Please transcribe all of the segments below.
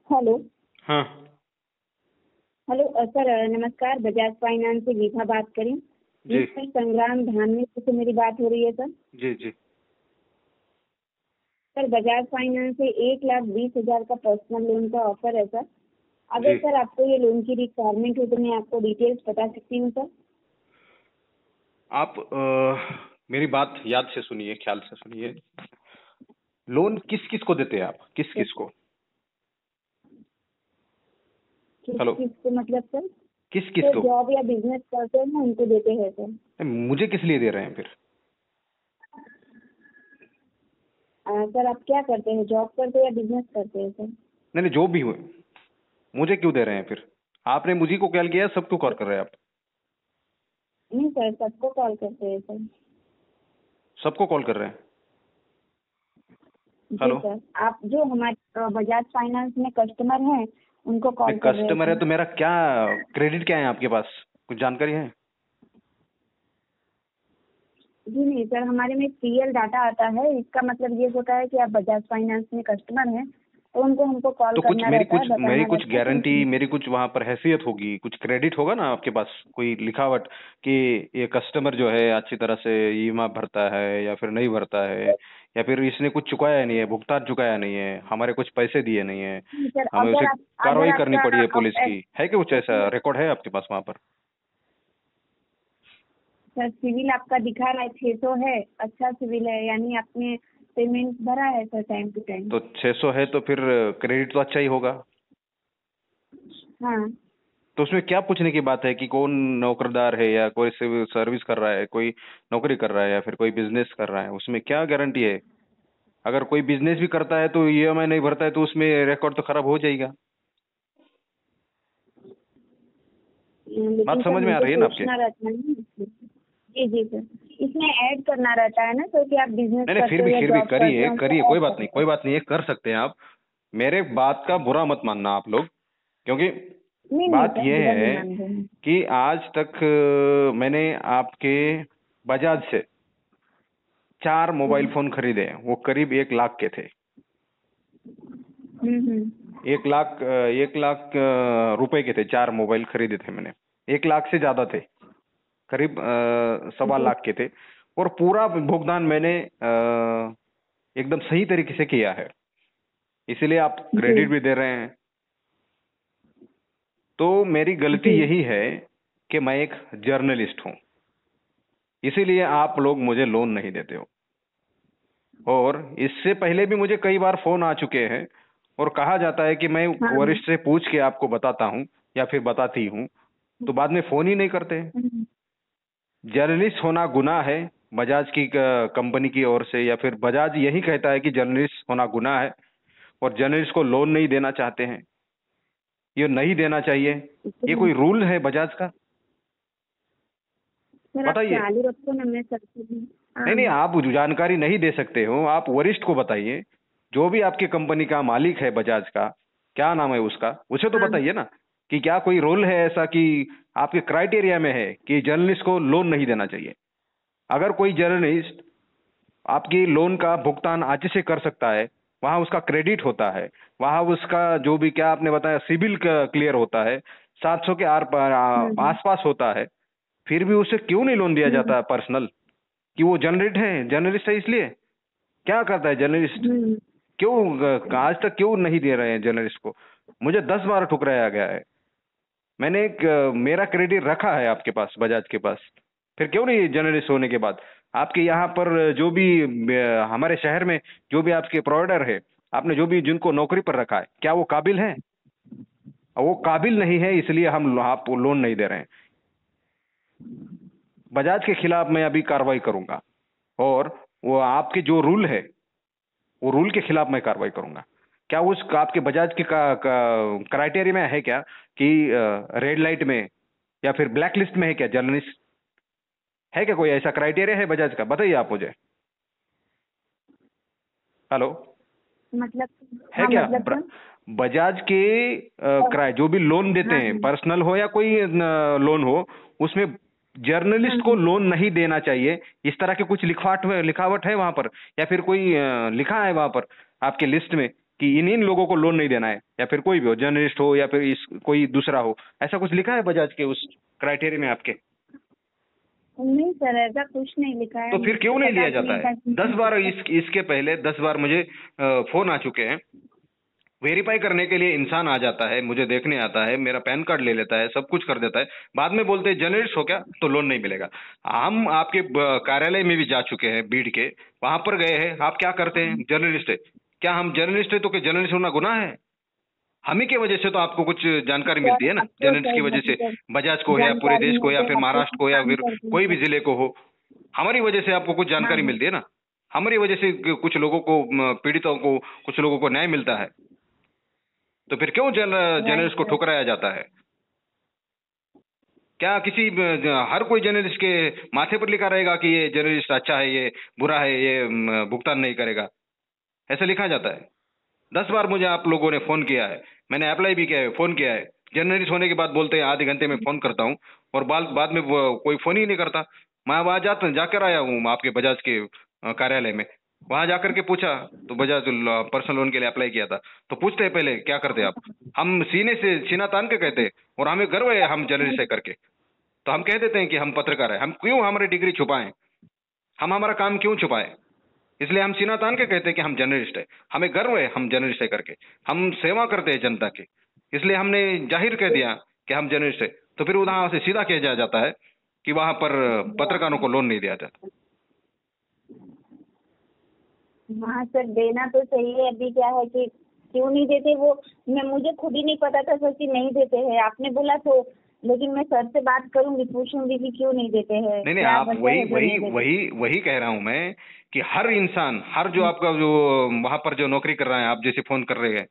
Hello. हाँ। Hello sir, नमस्कार। Bajaj finance से गीता बात करें। जी मिस्टर संग्राम धामी से मेरी बात हो रही है सर। जी जी। सर, बजाज फाइनेंस से 1,20,000 का पर्सनल लोन का ऑफर है सर। अगर जी सर आपको ये लोन की रिक्वायरमेंट हो तो मैं आपको डिटेल्स बता सकती हूँ सर। आप मेरी बात याद से सुनिए, ख्याल से सुनिए। लोन किस किस को देते हैं आप, किस तो किस को? किस हेलो। किस को मतलब सर? किस किस तो को? जॉब या बिजनेस करते हैं ना, उनको देते हैं सर। मुझे किस लिए दे रहे हैं फिर? सर आप क्या करते हैं, जॉब करते हैं या बिजनेस करते हैं सर? नहीं नहीं, जो भी हो, मुझे क्यों दे रहे हैं फिर? आपने मुझी को कॉल किया, सब क्यों कॉल कर रहे हैं आप? नहीं सर, सबको कॉल करते हैं सर। सबको कॉल कर रहे हैं? जी हेलो। सर, आप जो हमारे बजाज फाइनेंस में कस्टमर हैं उनको नहीं, कॉल कर रहे कस्टमर है थे। तो मेरा क्या क्रेडिट क्या है आपके पास? कुछ जानकारी है? जी नहीं सर, हमारे में सीएल डाटा आता है। इसका मतलब ये होता है कि आप बजाज फाइनेंस में कस्टमर हैं तो उनको हमको कॉल तो कुछ करना मेरी रहता कुछ है, मेरी बताना कुछ रहता है गारंटी, कि मेरी कुछ वहां पर हैसियत होगी, कुछ क्रेडिट होगा ना आपके पास, कोई लिखावट कि ये कस्टमर जो है अच्छी तरह से ईएमआई भरता है या फिर नहीं भरता है, या फिर इसने कुछ चुकाया नहीं है, भुगतान चुकाया नहीं है, हमारे कुछ पैसे दिए नहीं है, सर हमें उसे अगर कार्रवाई करनी आपका पड़ी है पुलिस की, है कि कुछ ऐसा रिकॉर्ड है आपके पास वहां पर? सर सिविल आपका दिखा रहा है 600 है, अच्छा सिविल है, यानी आपने पेमेंट भरा है सर टाइम टू टाइम। तो 600 है तो फिर क्रेडिट तो अच्छा ही होगा। हाँ तो उसमें क्या पूछने की बात है कि कौन नौकरदार है, या कोई सिविल सर्विस कर रहा है, कोई नौकरी कर रहा है, या फिर कोई बिजनेस कर रहा है, उसमें क्या गारंटी है? अगर कोई बिजनेस भी करता है तो ईएमआई नहीं भरता है तो उसमें रिकॉर्ड तो खराब हो जाएगा। बात लेकिन सर समझ में आ हमको रही है ना आपके? पूछना रहता है ना इसमें। जी जी सर, इसमें ऐड करना रहता है ना सर कि आप बिजनेस नहीं नहीं, करते हो या फिर भी जॉब करते करिए हो, करिए, हमको कोई ऐड बात नहीं, करना कोई रहता बात नहीं, ये कर सकते हैं आप। मेरे बात का बुरा मत मानना आप लोग, क्योंकि है। नहीं नहीं बात सर, यह बुरा नहीं है मान रहे हैं। कि आज तक मैंने आपके बजाज से 4 मोबाइल हम्म फोन खरीदे हैं, वो करीब 1 लाख के थे। हम्म। 1 लाख रुपए के थे, 4 मोबाइल खरीदे थे मैंने। 1 लाख से ज्यादा थे, करीब सवा जी लाख के थे। और पूरा भुगतान मैंने एकदम सही तरीके से किया है, इसीलिए आप जी क्रेडिट भी दे रहे हैं। तो मेरी गलती जी। यही है कि मैं एक जर्नलिस्ट हूं, इसीलिए आप लोग मुझे लोन नहीं देते हो। और इससे पहले भी मुझे कई बार फोन आ चुके हैं, और कहा जाता है कि मैं हाँ हाँ। वरिष्ठ से पूछ के आपको बताता हूं या फिर बताती हूं, तो बाद में फोन ही नहीं करते। हम्म, जर्नलिस्ट होना गुनाह है बजाज की कंपनी की ओर से, या फिर बजाज यही कहता है कि जर्नलिस्ट होना गुनाह है, और जर्नलिस्ट को लोन नहीं देना चाहते हैं, ये नहीं देना चाहिए। ये जी। कोई रूल है बजाज का? सर आप बताइए। चालू रखो ना, मैं सर से नहीं नहीं, हाँ। आप जो जानकारी नहीं दे सकते हो, आप वरिष्ठ को बताइए। जो भी आपकी कंपनी का मालिक है बजाज का, क्या नाम है उसका, उसे तो हाँ बताइए ना कि क्या कोई रूल है ऐसा कि आपके क्राइटेरिया में है कि जर्नलिस्ट को लोन नहीं देना चाहिए। अगर कोई जर्नलिस्ट आपकी लोन का भुगतान आज से कर सकता है, वहां उसका क्रेडिट होता है, वहां उसका जो भी क्या आपने बताया सिविल क्लियर होता है, 700 के आर पार हम्म आसपास होता है, फिर भी उसे क्यों नहीं लोन दिया हम्म जाता पर्सनल? कि वो जर्नलिस्ट है इसलिए? क्या करता है जर्नलिस्ट? हम्म। क्यों आज तक क्यों नहीं दे रहे हैं जर्नलिस्ट को? मुझे 10 बार ठुकराया गया है। मैंने एक मेरा क्रेडिट रखा है आपके पास, बजाज के पास, फिर क्यों नहीं जर्नलिस्ट होने के बाद? आपके यहाँ पर जो भी हमारे शहर में जो भी आपके प्रोवाइडर है, आपने जो भी जिनको नौकरी पर रखा है, क्या वो काबिल है? वो काबिल नहीं है, इसलिए हम आप लोन नहीं दे रहे हैं। बजाज के खिलाफ मैं अभी कार्रवाई करूंगा, और वो आपके जो रूल है, वो रूल के खिलाफ मैं कार्रवाई करूंगा। क्या उस आपके बजाज के क्राइटेरिया में है क्या कि रेड लाइट में या फिर ब्लैक लिस्ट में है क्या जर्नलिस्ट? है क्या कोई ऐसा क्राइटेरिया है बजाज का? बताइए आप मुझे। हेलो। मतलब है हाँ क्या मतलब सर। बजाज के क्राय जो भी लोन देते हाँ हैं, हाँ पर्सनल हो या कोई लोन हो, उसमें हाँ जर्नलिस्ट को हाँ। लोन नहीं देना चाहिए, इस तरह के कुछ लिखावट है वहां पर? या फिर कोई लिखा है वहां पर आपके लिस्ट में कि इन इन लोगों को लोन नहीं देना है, या फिर कोई भी हो, जर्नलिस्ट हो या फिर इस कोई दूसरा हो, ऐसा कुछ लिखा है बजाज के उस क्राइटेरिया में आपके? नहीं सर, ऐसा कुछ नहीं लिखा है, तो फिर क्यों मुझे नहीं पता लिया भी जाता नहीं है? था कि 10 बार इसके पहले 10 बार मुझे फोन आ चुके हैं, वेरीफाई करने के लिए इंसान आ जाता है, मुझे देखने आता है, मेरा पैन कार्ड ले लेता है, सब कुछ कर देता है, बाद में बोलते हैं जर्नलिस्ट हो क्या तो लोन नहीं मिलेगा। हम आपके कार्यालय में भी जा चुके हैं, बीड़ के, वहां पर गए हैं, आप क्या करते हैं? जर्नलिस्ट है। क्या हम जर्नलिस्ट है तो क्या जर्नलिस्ट होना गुनाह है? हम ही की वजह से तो आपको कुछ जानकारी मिलती है ना, अब तो जर्नलिस्ट की सर वजह से, मतलब बजाज को हो या पूरे जानकारी देश को है या तो फिर आप तो महाराष्ट्र को या काम फिर कर कोई भी दीजिए। जिले को हो, हमारी वजह से आपको कुछ हाँ जानकारी हाँ। मिलती है ना। हमारी वजह से कुछ लोगों को, पीड़ितों को, कुछ लोगों को न्याय मिलता है। तो फिर क्यों राइट जर्नलिस्ट को सर। ठुकराया जाता है? क्या किसी हर कोई जर्नलिस्ट के माथे पर लिखा रहेगा कि ये जर्नलिस्ट अच्छा है, ये बुरा है, ये भुगतान नहीं करेगा? ऐसा लिखा जाता है? 10 बार मुझे आप लोगों ने फोन किया है, मैंने अप्लाई भी किया है, फोन किया है। जर्नलिस्ट होने के बाद बोलते हैं आधे घंटे में फोन करता हूँ, और बाद में कोई फोन ही नहीं करता। मैं वहां जाकर आया हूँ आपके बजाज के कार्यालय में, वहां जाकर के पूछा, तो बजाज पर्सनल लोन के लिए अप्लाई किया था, तो पूछते हैं पहले क्या करते हैं आप? हम सीने से सीना तान के कहते हैं, और हमें गर्व है हम जर्नलिस्ट है करके, तो हम कह देते हैं कि हम पत्रकार है। हम क्यों हमारी डिग्री छुपाएं? हम हमारा काम क्यों छुपाएं? इसलिए हम सीना तान के कहते हैं कि हम जर्नलिस्ट है, हमें गर्व है हम जर्नलिस्ट है करके, हम सेवा करते हैं जनता की, इसलिए हमने जाहिर कह दिया कि हम जर्नलिस्ट है। तो फिर वहां से सीधा कह जाता है कि वहां पर पत्रकारों को लोन नहीं दिया जाता। हाँ सर, देना तो चाहिए। अभी क्या है कि क्यों नहीं देते वो, मुझे खुद ही नहीं पता था सर कि नहीं देते हैं, आपने बोला तो। लेकिन मैं सर से बात करूंगी, पूछूंगी कि क्यों नहीं देते हैं, नहीं नहीं, क्या आप वजह वही है जो वही नहीं देते। वही वही कह रहा हूं मैं कि हर इंसान, हर जो आपका जो वहां पर जो नौकरी कर रहा है, आप जैसे फोन कर रहे हैं,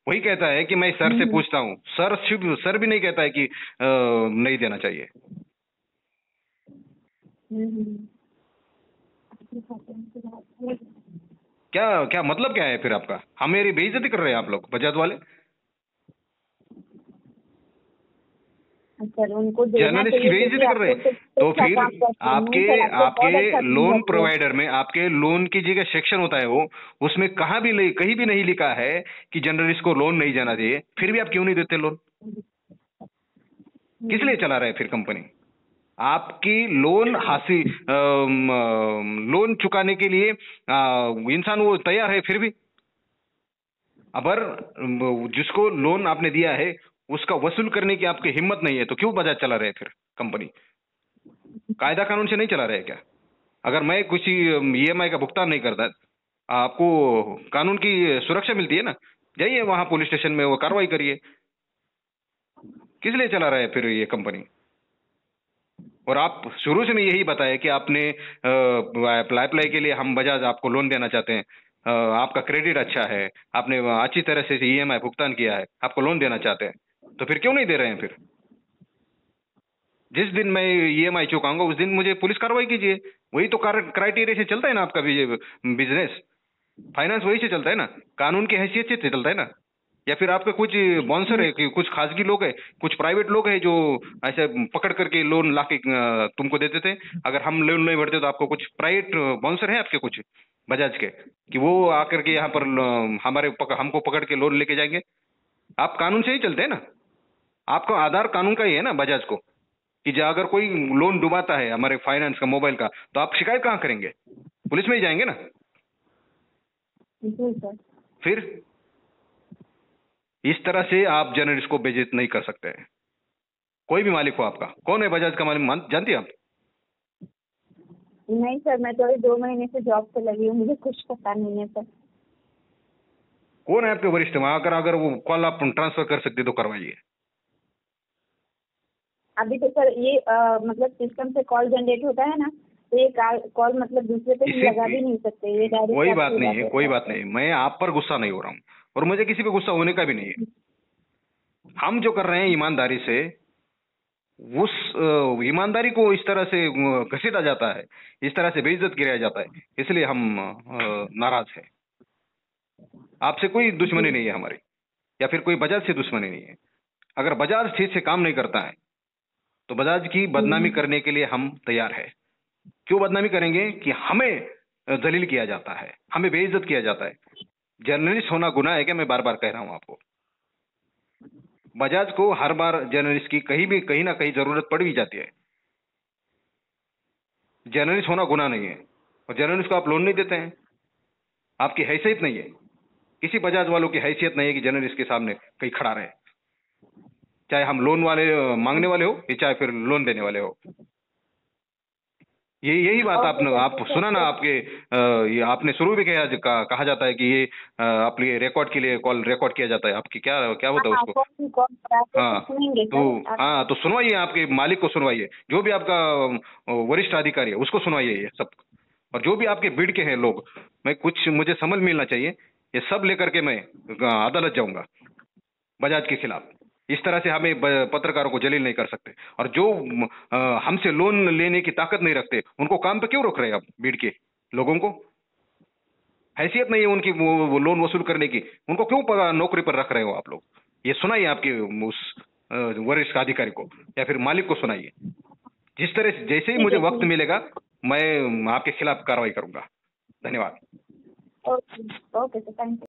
वही कहता है कि मैं सर से हम्म पूछता हूँ। सर भी नहीं कहता है कि नहीं देना चाहिए। हम्म। क्या क्या मतलब क्या है फिर आपका? हमेरी बेइज्जती कर रहे हैं आप लोग बजाज वाले। सर उनको देना जर्नलिस्ट की चाहिए क्योंकि बेइज्जती कर आप रहे लोग हैं। तो तो अच्छा फिर काम करते हैं। नहीं आपके सर, आप तो आपके बहुत अच्छा काम लोन करते हैं। प्रोवाइडर में, आपके लोन की जगह सेक्शन होता है वो, उसमें कहीं भी नहीं लिखा है कि जर्नलिस्ट को लोन नहीं जाना चाहिए, फिर भी आप क्यों नहीं देते लोन? किस लिए चला रहे हैं फिर कंपनी? आपकी लोन लोन चुकाने के लिए इंसान वो तैयार है, फिर भी अगर जिसको लोन आपने दिया है उसका वसूल करने की आपकी हिम्मत नहीं है, तो क्यों बजाज चला रहे हैं फिर कंपनी? कायदा कानून से नहीं चला रहे क्या? अगर मैं किसी ईएमआई का भुगतान नहीं करता, आपको कानून की सुरक्षा मिलती है ना। जाइए वहां पुलिस स्टेशन में, वो कार्रवाई करिए। किस लिए चला रहा है फिर ये कंपनी? और आप शुरू से यही बताया कि आपने अप्लाई के लिए हम बजाज आपको लोन देना चाहते हैं, आपका क्रेडिट अच्छा है, आपने अच्छी तरह से ईएमआई भुगतान किया है, आपको लोन देना चाहते हैं, तो फिर क्यों नहीं दे रहे हैं फिर? जिस दिन मैं ईएमआई चुकाऊंगा उस दिन मुझे पुलिस कार्रवाई कीजिए। वही तो क्राइटेरिया से चलता है ना आपका बिजनेस, फाइनेंस वही से चलता है ना, कानून की हैसियत से चलता है ना। या फिर आपका कुछ बॉन्सर है कि कुछ खासगी लोग है, कुछ प्राइवेट लोग है जो ऐसे पकड़ करके लोन लाके तुमको देते थे? अगर हम लोन नहीं भरते तो आपको कुछ प्राइवेट बॉन्सर है आपके कुछ बजाज के, कि वो आकर के यहाँ पर हमको पकड़ के लोन लेके जाएंगे? आप कानून से ही चलते हैं ना। आपका आधार कानून का ही है ना बजाज को, कि अगर कोई लोन डुबाता है हमारे फाइनेंस का, मोबाइल का, तो आप शिकायत कहाँ करेंगे? पुलिस में ही जाएंगे ना। जी सर। फिर इस तरह से आप जर्नलिस्ट को बेइज्जत नहीं कर सकते हैं। कोई भी मालिक हो आपका, कौन है बजाज का मालिक जानती है आप? नहीं सर, मैं तो अभी 2 महीने से जॉब पे लगी हूँ, मुझे कुछ पता नहीं है सर। कौन है आपके वरिष्ठ? वहां अगर वो कॉल आप ट्रांसफर कर सकते तो करवाइए। अभी तो सर ये मतलब सिस्टम से कॉल जनरेट होता है ना, तो ये कॉल मतलब दूसरे पे हम इसी लगा भी नहीं सकते, ये डायरेक्ट कोई बात आपसे नहीं बात है, होता कोई है बात सर। नहीं, मैं आप पर गुस्सा नहीं हो रहा हूँ, और मुझे किसी पे गुस्सा होने का भी नहीं है। हम जो कर रहे हैं ईमानदारी से, उस ईमानदारी को इस तरह से घसीटा जाता है, इस तरह से बेइज्जत किया जाता है, इसलिए हम नाराज है। आपसे कोई दुश्मनी जी। नहीं है हमारी, या फिर कोई बजाज से दुश्मनी नहीं है। अगर बजाज ठीक से काम नहीं करता है तो बजाज की बदनामी हम्म। करने के लिए हम तैयार है। क्यों बदनामी करेंगे? कि हमें जलील किया जाता है, हमें बेइज्जत किया जाता है। जर्नलिस्ट होना गुनाह है क्या? मैं बार बार कह रहा हूँ आपको। बजाज को हर बार जर्नलिस्ट की कहीं ना कहीं जरूरत पड़ भी जाती है। जर्नलिस्ट होना गुनाह नहीं है, और जर्नलिस्ट को आप लोन नहीं देते हैं, आपकी हैसियत नहीं है, किसी बजाज वालों की हैसियत नहीं है कि जर्नलिस्ट के सामने कहीं खड़ा रहे, चाहे हम लोन वाले मांगने वाले हो या चाहे फिर लोन देने वाले हो। यही बात आप सुना ना, आपके ये आपने शुरू भी कहा जाता है कि ये आप लिए रिकॉर्ड के लिए कॉल रिकॉर्ड किया जाता है, आपकी क्या क्या होता है उसको? हाँ तो सुनवाइए, आपके मालिक को सुनवाइए, जो भी आपका वरिष्ठ अधिकारी है उसको सुनवाइए ये सब, और जो भी आपके बिड के हैं लोग, मैं कुछ मुझे समझ मिलना चाहिए, ये सब लेकर के मैं अदालत जाऊंगा बजाज के खिलाफ। इस तरह से हमें पत्रकारों को जलील नहीं कर सकते, और जो हमसे लोन लेने की ताकत नहीं रखते उनको काम पे क्यों रोक रहे हैं आप? बीड के लोगों को हैसियत नहीं है उनकी वो लोन वसूल करने की, उनको क्यों नौकरी पर रख रहे हो आप लोग? ये सुनाइए आपके उस वरिष्ठ अधिकारी को या फिर मालिक को सुनाइए। जिस तरह से जैसे ही मुझे वक्त मिलेगा मैं आपके खिलाफ कार्रवाई करूंगा। धन्यवाद। Okay sir, thank you.